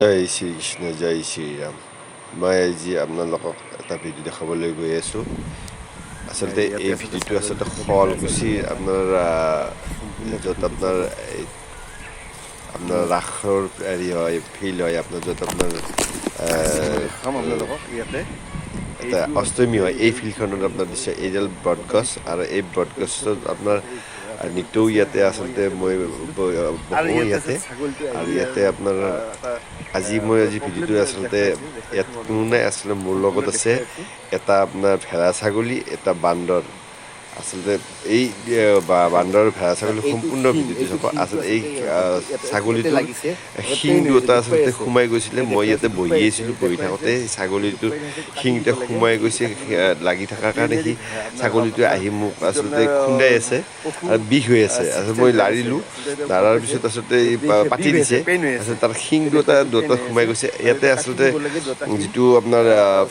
জয় শ্ৰীকৃষ্ণ জয় শ্ৰীৰাম। মই আজি আপোনালোকক এটা ভিডিঅ' দেখাবলৈ গৈ আছোঁ। আচলতে ইয়াতে এই আচলতে ভিডিঅ'টো ছাগলী আচলতে দেখাই আছে শুৱালকুছিৰ আপোনালোকক আপোনাৰ সম্পূৰ্ণ য'ত ভিডিঅ'টো আপোনাৰ চাব আপোনাৰ ৰাসৰ হেৰি হয়, ফিল্ড হয়, আপোনাৰ য'ত আপোনাৰ আজি মই দেখাম আপোনালোকক ইয়াতে এটা এইটো অষ্টমী আচলতে হয়। এই ফিল্ডখনত আপোনাৰ আপোনালোকৰ দিছে এটা এইডাল বটগছ, ভগৱান আৰু এই বটগছত আপোনাৰ সৰু ছাগলীটো নিতৌ আছে ইয়াতে আৰু মই আচলতে ইয়াতে মই বহি আছিলোঁ আৰু বহোঁ ইয়াতে আছে ইয়াতে। ছাগলীটো আৰু আহি ইয়াতে আপোনাৰ এটা আজি প্ৰব্লেম ভিডিঅ'টো আচলতে দেখাইছোঁ ইয়াত মই কোনো নাই, আপোনালোকক আচলতে মোৰ সম্পূৰ্ণ লগত আছে দেখুৱাই আছোঁ এটা আপোনাৰ ভেড়া ছাগলী, এটা বান্দৰ। আচলতে এই বান্দৰ ভেড়া ছাগলী এইটো সম্পূৰ্ণ শিং ভিডিঅ'টো এইটো চাব। শিংটো আচলতে এই আচলতে ইয়াতে ছাগলীটোৰ লাগিছে পেইন শিংটো হৈছে এটা দুখ পাই আচলতে আছে সোমাই গৈছিলে। এই মই দেখুৱাই আছে ইয়াতে দুখ পাই বহি আছে আছিলোঁ, এই বহি দেখুৱাই আছে থাকোঁতে এই দুখ ছাগলীটোৰ পাই আছে এইটো কাটি দিব শিংটো লাগে সোমাই এইটো গৈছে। কাটি দিব লাগে লাগি থকাৰ কাৰণে ভেটেৰিনেৰী সি আপোনাৰ হওক ছাগলীটোৱে আপোনাৰ আহি মোক যিটো আচলতে আপোনাৰ খুন্দাই আছে পশু আৰু বিষ হৈ আছে। আচলতে চিকিৎসা মই বিভাগ আছে লাৰিলোঁ, আচলতে তেওঁ গম লাৰাৰ পাইছে পিছত আচলতে যে পাতি বিষ হৈ আছে দিছে। পেইন হৈ আছে আচলতে তাৰ এই শিংটো দেখুৱাই এটা আছোঁ পেইন দুটা হৈ সোমাই আছে গৈছে। আৰু ইয়াতে এতিয়া কাটি আচলতে দিব লাগে দুটা শিং যিটো আপোনাৰ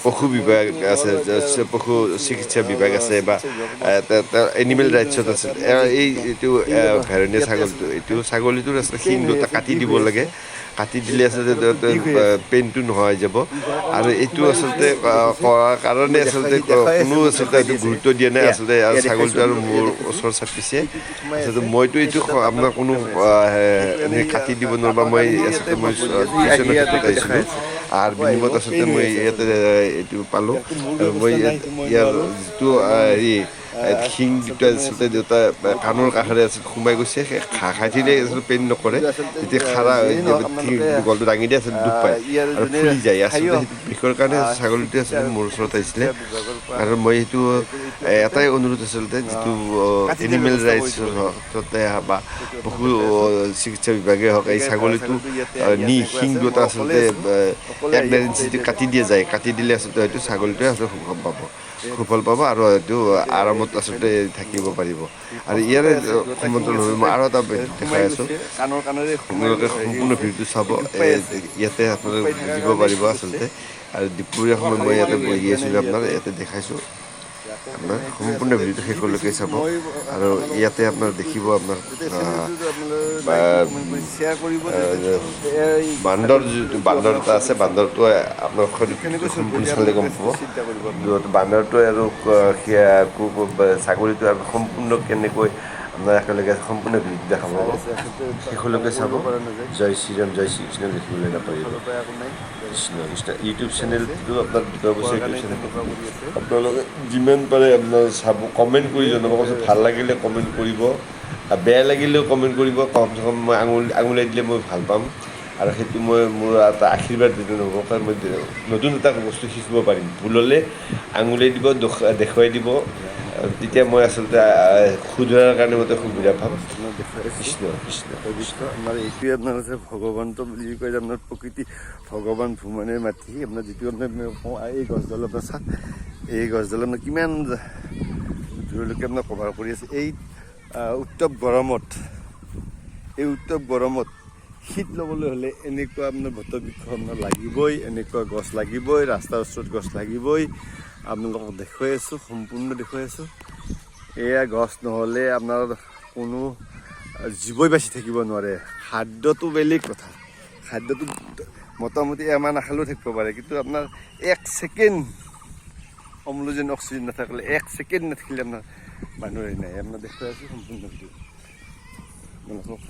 পশু বিভাগ মইতো আছে, নোৱাৰোঁ এতিয়া পশু চিকিৎসা বিভাগ আছে বা চিকিৎসা বিভাগৰ পৰা এনিমেল পশু ৰাইটছত আছে আছিল আপোনাৰ যে এইটো এই ভেৰেনীয়া ইয়াতে ছাগলীটো, আচলতে এইটো দেখাই ছাগলীটোৰ এইটো আচলতে পেইন হৈ শিং দুটা আছে কাটি বিষ দিব হৈ লাগে। আছে কাটি এই দিলে আচলতে ছাগলীটো বিষ হৈ আছে পেইনটো নোহোৱা হৈ যাব। বিষ হোৱাৰ কাৰণে আৰু এইটো এইটো সোমাই গৈছে আচলতে এইটো দেখিছে কৰাৰ কাৰণে মই আচলতে দেখাই কোনো আছে মোক আচলতে দেখাই এইটো দি আছে গুৰুত্ব দিয়া নাই। এয়া আচলতে এয়া দেখাইছোঁ ছাগলীটো আৰু আপোনালোকক এয়া মোৰ দেখাইছোঁ ওচৰ চাপিছে। এইটোতো সোমাই আচলতে আছে মইতো এইটো এইটো তাত আপোনাৰ কোনো প্ৰব্লেম হৈ আছে সেইটো কাৰণে এনেকৈ কাটি দিব নোৱাৰোঁ, বা কাটাৰ মই কাৰণে সি ইয়াতে আচলতে মই বহি আছে সি আহি টিউশ্যনৰ ইয়াতে ক্ষেত্ৰত দেখাই আহিছিলোঁ। আছে আৰু আকৌ আহিব বিনিময়ত আচলতে পেইন হৈ মই আছে ইয়াতে আচলতে এইটো পালোঁ। ইয়াতো মোৰ আৰু মই ব্যৱস্থা নাই সেইটো মই ইয়াৰ নোৱাৰোঁ যিটো মই হেৰি শিং দুটা মই আচলতে দেউতা বহুতো কাণৰ চাইছিলোঁ কাষেৰে আচলতে সোমাই গৈছে। সেই ঘাঁহ খাই থাকিলে আচলতে পেইন নকৰে, কিন্তু আচলতে যেতিয়া খাৰা হৈ যিয়েই নহওক আপোনালোকে গলটো দাঙি দিয়ে আচলতে দুখ পায় ইয়াৰ আৰু যোনে ফুলি যায়। আচলতে স্থানীয় সেইটো বিষৰ কাৰণে ছাগলীটোৱে চিকিৎসা আচলতে মোৰ পশু ওচৰত আহিছিলে। চিকিৎসা বিভাগৰ পৰা আৰু মই সেইটো এইটো আচলতে এটাই অনুৰোধ আচলতে, যিটো কাটি দিয়াৰ এনিমেল ব্যৱস্থা কৰি দিব ৰাইটছৰ লাগিব ক্ষেত্ৰতে বা সেইটো আপোনাক পশু দেখাই আছোঁ চিকিৎসা বিভাগে হওক, এই গতিকে ভেড়া ছাগলীটো ছাগলীটো ইয়াতে আহি নি এনেকৈ শিং আছে দুটা মই অকলেই আচলতে আছোঁ অকলে এক আহি ডেৰ আচলতে ইঞ্চি এতিয়া কাটি দিয়া যায়। কাটি দিলে আচলতে হয়তো ছাগলীটোৱে আচলতে সুফল পাব, এয়া সুফল দেখিছে পাব আৰু হয়তো এতিয়া আৰামত দেখুৱাই আচলতে দিওঁ থাকিব পাৰিব। সি আৰু কষ্ট ইয়াৰে পাই আছে দুটা শিং সমান্তৰালভাৱে মই আচলতে আৰু এটা সোমাই দেখাই আছোঁ। গৈছে কাণেৰে সোমাই আপোনালোকে হেৰি সম্পূৰ্ণ হৈছে ভিডিঅ'টো চাব। সি দুখ পাই আছে ইয়াতে দুখ আপোনালোকে পাই থকাৰ বুজিব কাৰণে পাৰিব কি কৰিছে আচলতে। আৰু দুপৰীয়া সময়ত মই ইয়াতে বহি সেইকাৰণে আছিলোঁ, সি আপোনাৰ ইয়াতে দেখাইছোঁ। আকৌ আপোনাৰ মানে এইটোৱে সম্পূৰ্ণ আচলতে ভিডিঅ'টো বুজি শেষলৈকে পাইছোঁ চাব। মই আৰু আপোনালোকক ইয়াতে আচলতে আপোনাৰ এইটো দেখিব আপোনাৰ যাতে চেনেলটো আপোনালোকে লাইক কমেণ্ট কৰি শ্বেয়াৰ কৰিব যাতে এই বান্দৰ ছাগলীটো বান্দৰ আপোনাৰ এটা আছে। চাব বান্দৰটোৱে আপোনাৰ এইটো কেনেকৈ চলিব সম্পূৰ্ণ এতিয়া চালে গম আপোনালোকে পাব। চিন্তা কৰিব আপোনালোকে বান্দৰটোৱে আৰু ছাগলীটোৱে আৰু সম্পূৰ্ণ কেনেকৈ আপোনাৰ একেলগে সম্পূৰ্ণ ভিডিঅ' দেখা পাব। চাই আছে আচলতে কাম শেষলৈকে চাব। কৰিব পৰা নাযায় জয় শ্ৰীৰাম জয় শ্ৰীকৃষ্ণ লিখিবলৈ মোৰ নাপাহৰিব। ফালৰ পৰা একো নাই কৃষ্ণ কৃষ্ণ। ইউটিউব দেখাই আছে চেনেলটো আপোনাৰ দুটা দুখ বছৰ পোৱাৰ ইউটিউব কাৰণে চেনেলটো তেনেকুৱা কৰি আছে আপোনালোকে যিমান পাৰে আপোনাৰ চাব, কমেণ্ট কৰি এইটোৱে জনাব। দেখাই ভাল আছোঁ লাগিলে কমেণ্ট কৰিব, আৰু বেয়া লাগিলেও কমেণ্ট কৰিব। কমচে কম মই আঙুলিয়াই দিলে মই ভাল পাম, আৰু সেইটো মোৰ এটা আশীৰ্বাদ দিলে নহ'ব, কাৰণ মই নতুন এটা বস্তু শিকিব পাৰিম। ভুল হ'লে আঙুলিয়াই দিব, দেখুৱাই দিব, এয়া তেতিয়া মই আচলতে শুধৰাৰ কাৰণে মই সুবিধা পাম। আপোনাক দেখুৱাই আছোঁ কৃষ্ণ কৃষ্ণ কৃষ্ণ। পবিত্ৰ আপোনাৰ এইটোৱে আপোনাৰ আছে ভগৱন্ত বুলি কয় যে আপোনাৰ প্ৰকৃতি ভগৱান ভূমনে মাতি আপোনাৰ যিটো আপোনাৰ কওঁ এই গছডাল আপোনাৰ চাওক এই গছডাল আপোনাৰ কিমান দূৰলৈকে আপোনাৰ কভাৰ কৰি আছে। এই উত্তপ গৰমত শীত ল'বলৈ হ'লে এনেকুৱা আপোনাৰ বটবৃক্ষ আপোনাৰ লাগিবই, এনেকুৱা গছ লাগিবই, ৰাস্তাৰ ওচৰত গছ লাগিবই। আপোনালোকক দেখুৱাই আছোঁ, সম্পূৰ্ণ দেখুৱাই আছোঁ। এয়া গছ নহ'লে আপোনাৰ কোনো জীৱই বাচি থাকিব নোৱাৰে। খাদ্যটো বেলেগ কথা, খাদ্যটো মোটামুটি এমাহ নাখালেও থাকিব পাৰে, কিন্তু আপোনাৰ এক ছেকেণ্ড অম্লজান অক্সিজেন নাথাকিলে, এক ছেকেণ্ড নাথাকিলে আপোনাৰ মানুহৰ নাই। আপোনাৰ দেখুৱাই আছোঁ সম্পূৰ্ণ ভিডিঅ'। আপোনালোকক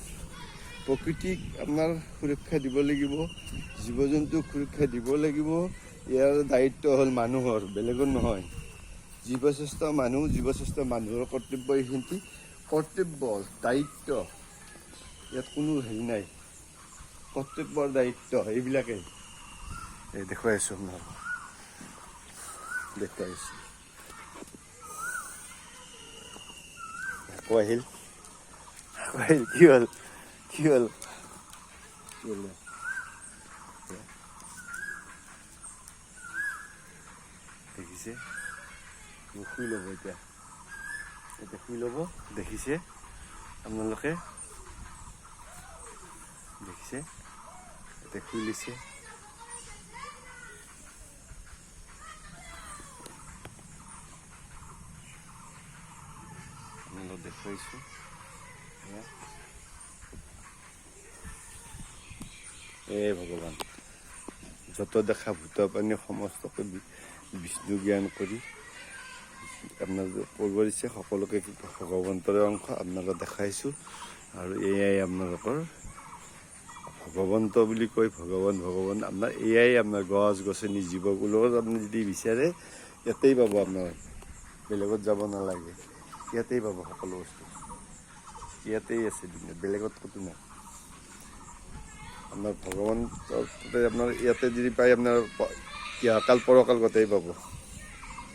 প্ৰকৃতিক আপোনাৰ সুৰক্ষা দিব লাগিব, জীৱ জন্তুক সুৰক্ষা দিব লাগিব। ইয়াৰ দায়িত্ব হ'ল মানুহৰ, বেলেগৰ নহয়। জীৱশ্ৰেষ্ঠ মানুহৰ কৰ্তব্য এইখিনি, কৰ্তব্য দায়িত্ব, ইয়াত কোনো হেৰি নাই। কৰ্তব্যৰ দায়িত্ব এইবিলাকেই দেখুৱাই আছোঁ আপোনালোকক, দেখুৱাই আছোঁ। আকৌ আহিল কি হ'ল কি হ'ল কি হ'ল দেখিছে? শুই ল'ব এতিয়া শুই ল'ব। দেখিছে আপোনালোকে? দেখিছে? এতিয়া শুই লৈছে। আপোনালোকক দেখুৱাইছোঁ। ভগৱান যত দেখা ভূত প্ৰাণী সমস্তকে বিষ্ণু জ্ঞান কৰি আপোনাৰ কৰিব দিছে সকলোকে ভগৱন্তৰে অংশ আপোনালোকক দেখাইছোঁ আৰু এয়াই আপোনালোকৰ ভগৱন্ত বুলি কৈ ভগৱান আপোনাৰ এয়াই আপোনাৰ গছ গছনি জীৱকুলত আপুনি যদি বিচাৰে ইয়াতেই পাব আপোনাৰ বেলেগত যাব নালাগে ইয়াতেই পাব সকলো বস্তু ইয়াতেই আছে দুনিয়াত বেলেগত ক'তো নাই আপোনাৰ ভগৱন্ততে আপোনাৰ ইয়াতে যদি পায় আপোনাৰ ইহকাল পৰকাল গোটেই পাব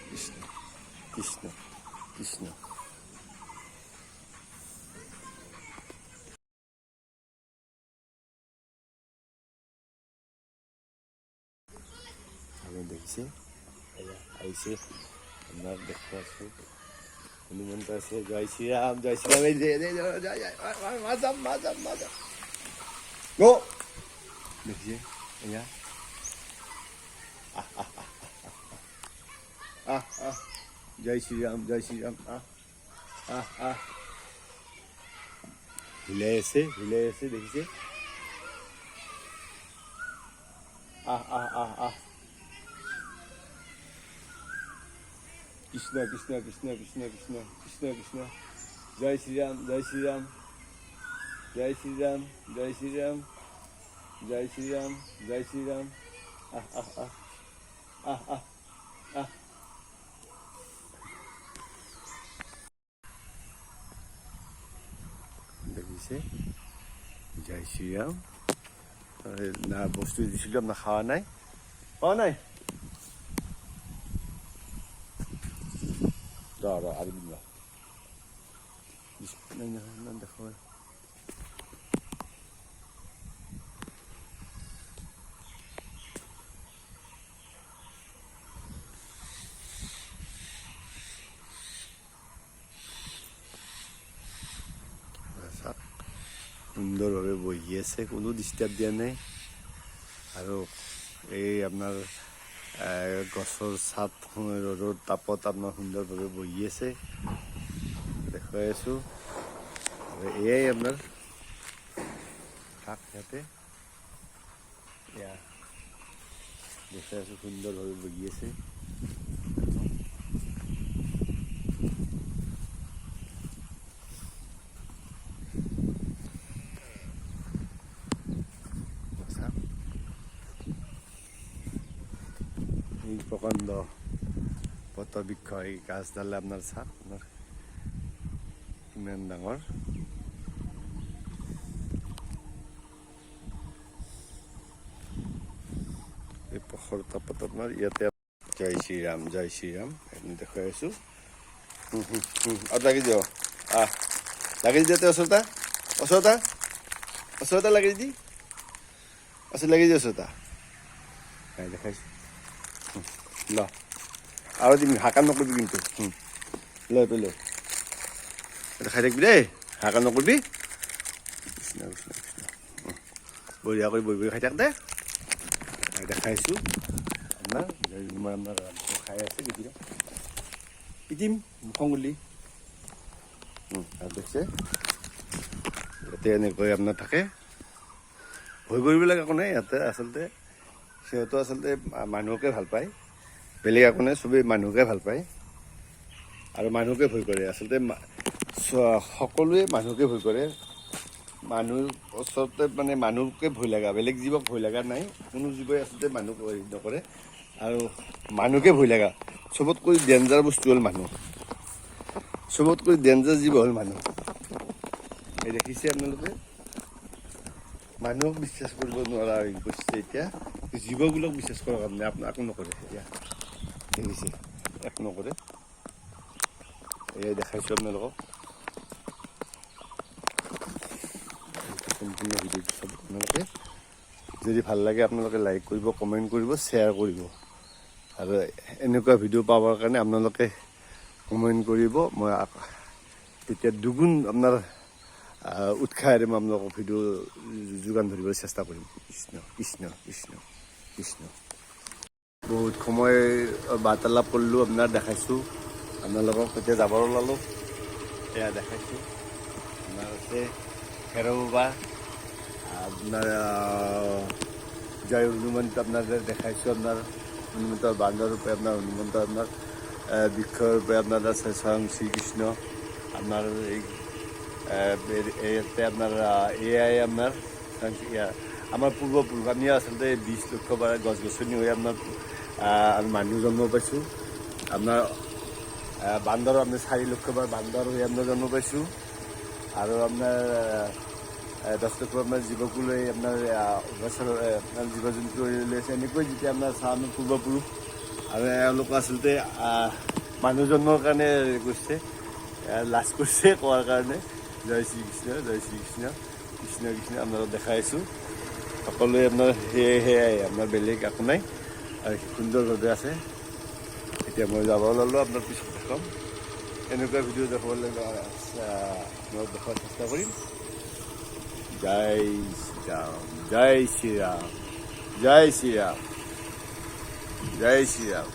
কৃষ্ণ কৃষ্ণ কৃষ্ণ আপুনি দেখিছে আহিছে আপোনাৰ দেখুৱাই আছোঁ হনুমন্ত আছে জয় শ্ৰীৰাম এই দেখিছে এয়া জয় শ্ৰীৰাম হিলাই আছে দেখিছে কৃষ্ণ কৃষ্ণ কৃষ্ণ কৃষ্ণ কৃষ্ণ কৃষ্ণ কৃষ্ণ জয় শ্ৰীৰাম জয় শ্ৰীৰাম জয় শ্ৰীৰাম জয় শ্ৰীৰাম জয় শ্ৰীৰাম জয় শ্ৰীৰাম দেখিছে জয় শ্ৰীৰাম না বস্তু দিছিলোঁ আপোনাৰ খোৱা নাই আৰু দিম দেখুৱাই সুন্দৰভাৱে বহি আছে কোনো ডিষ্টাৰ্ব দিয়া নাই আৰু এই আপোনাৰ গছৰ ছাট ৰ'দৰ তাপত আপোনাৰ সুন্দৰভাৱে বহি আছে দেখুৱাই আছোঁ আৰু এয়াই আপোনাৰ শাক ইয়াতে এয়া দেখুৱাই আছোঁ সুন্দৰভাৱে বহি আছে প্ৰকাণ্ড পটবৃক্ষ এই গাছডালে আপোনাৰ চাওক আপোনাৰ কিমান ডাঙৰ এই প্ৰখৰ তাপত আপোনাৰ ইয়াতে জয় শ্ৰীৰাম আমি দেখুৱাই আছোঁ আৰু লাগি দিয়ক লাগি দিয়তে ওচৰতে লাগি দি লাগি দিয়ে ওচৰতা দেখাইছোঁ ল আৰু দিম হাকা নকৰিবি কিন্তু লৈ এটা খাই থাকিবি দেই হাকা নকৰিবি কৃষ্ণ কৃষ্ণ কৃষ্ণ বঢ়িয়া কৰি বহি খাই থাক দে দেখাইছোঁ আপোনাৰ মই আপোনাৰ খাই আছে কেতিয়া পিটিম মুখংগুলি আৰু দেখিছে ইয়াতে এনেকৈ আপোনাৰ থাকে ভয় কৰিবলৈ একো নাই ইয়াতে আচলতে সিহঁতো আচলতে মানুহকে ভাল পায় বেলেগ একো নাই চবেই মানুহকে ভাল পায় আৰু মানুহকে ভয় কৰে আচলতে সকলোৱে মানুহকে ভয় কৰে মানুহৰ ওচৰতে মানে মানুহকে ভয় লগা বেলেগ জীৱক ভয় লগা নাই কোনো জীৱই আচলতে মানুহ হেৰি নকৰে আৰু মানুহকে ভয় লগা চবতকৈ ডেঞ্জাৰ বস্তু হ'ল মানুহ চবতকৈ ডেঞ্জাৰ জীৱ হ'ল মানুহ এই দেখিছে আপোনালোকে মানুহক বিশ্বাস কৰিব নোৱাৰা হৈ গৈছে এতিয়া জীৱবোৰক বিশ্বাস কৰাৰ কাৰণে একো নকৰে এতিয়া দেখিছে একো নকৰে এয়াই দেখাইছোঁ আপোনালোকক সম্পূৰ্ণ ভিডিঅ'টো চাব আপোনালোকে যদি ভাল লাগে আপোনালোকে লাইক কৰিব কমেণ্ট কৰিব শ্বেয়াৰ কৰিব আৰু এনেকুৱা ভিডিঅ' পাবৰ কাৰণে আপোনালোকে কমেণ্ট কৰিব মই তেতিয়া দুগুণ আপোনাৰ উৎসাহেৰে মই আপোনালোকক ভিডিঅ' যোগান ধৰিবলৈ চেষ্টা কৰিম কৃষ্ণ কৃষ্ণ কৃষ্ণ কৃষ্ণ বহুত সময় বাৰ্তালাপ কৰিলোঁ আপোনাৰ দেখাইছোঁ আপোনালোকক এতিয়া যাবৰ ওলালোঁ এয়া দেখাইছোঁ আপোনাৰ আছে হেৰ বাবা আপোনাৰ জয় হনুমন্ত আপনাদেৰ দেখাইছোঁ আপোনাৰ হনুমন্তৰ বান্দৰ ৰূপে আপোনাৰ হনুমন্ত আপোনাৰ বৃক্ষৰ ৰূপে আপোনাৰ আছে স্বয়ং শ্ৰীকৃষ্ণ আপোনাৰ ইয়াতে আপোনাৰ এয়াই আপোনাৰ আমাৰ পূৰ্বপুৰুষ আমি আচলতে 20 লক্ষ বাৰ গছ গছনি হৈ আপোনাৰ আমি মানুহ জন্ম পাইছোঁ আপোনাৰ বান্দৰ আপোনাৰ 4 লক্ষ বাৰ বান্দৰ হৈ আপোনাৰ জন্ম পাইছোঁ আৰু আপোনাৰ 10 লক্ষ আপোনাৰ জীৱকো লৈ আপোনাৰ আপোনাৰ জীৱ জন্তু লৈ আছে এনেকৈ যেতিয়া আপোনাৰ চাওঁ আমি পূৰ্বপুৰুষ আৰু এওঁলোক আচলতে মানুহ জন্মৰ কাৰণে কৈছে লাজ কৰিছে কোৱাৰ কাৰণে জয় শ্ৰীকৃষ্ণ কৃষ্ণ কৃষ্ণ আপোনালোকক দেখাই আছোঁ সকলোৱে আপোনাৰ সেয়াই আপোনাৰ বেলেগ একো নাই আৰু সুন্দৰভাৱে আছে এতিয়া মই যাব ল'লোঁ আপোনাৰ পিছত দেখাম এনেকুৱা ভিডিঅ' দেখাবলৈ আপোনালোক দেখাৰ চেষ্টা কৰিম জয় শ্ৰীৰাম জয় শ্ৰীৰাম জয় শ্ৰীৰাম জয় শ্ৰীৰাম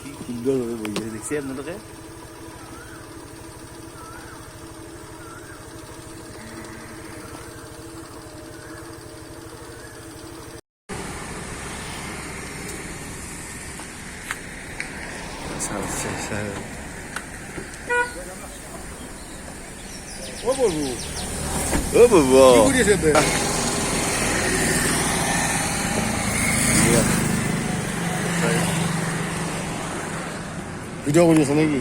কি সুন্দৰভাৱে বহি আছে দেখিছে আপোনালোকে ও বলবো অ' বাবু কি কৰি আছে তে ভিডিঅ' কৰি আছে নেকি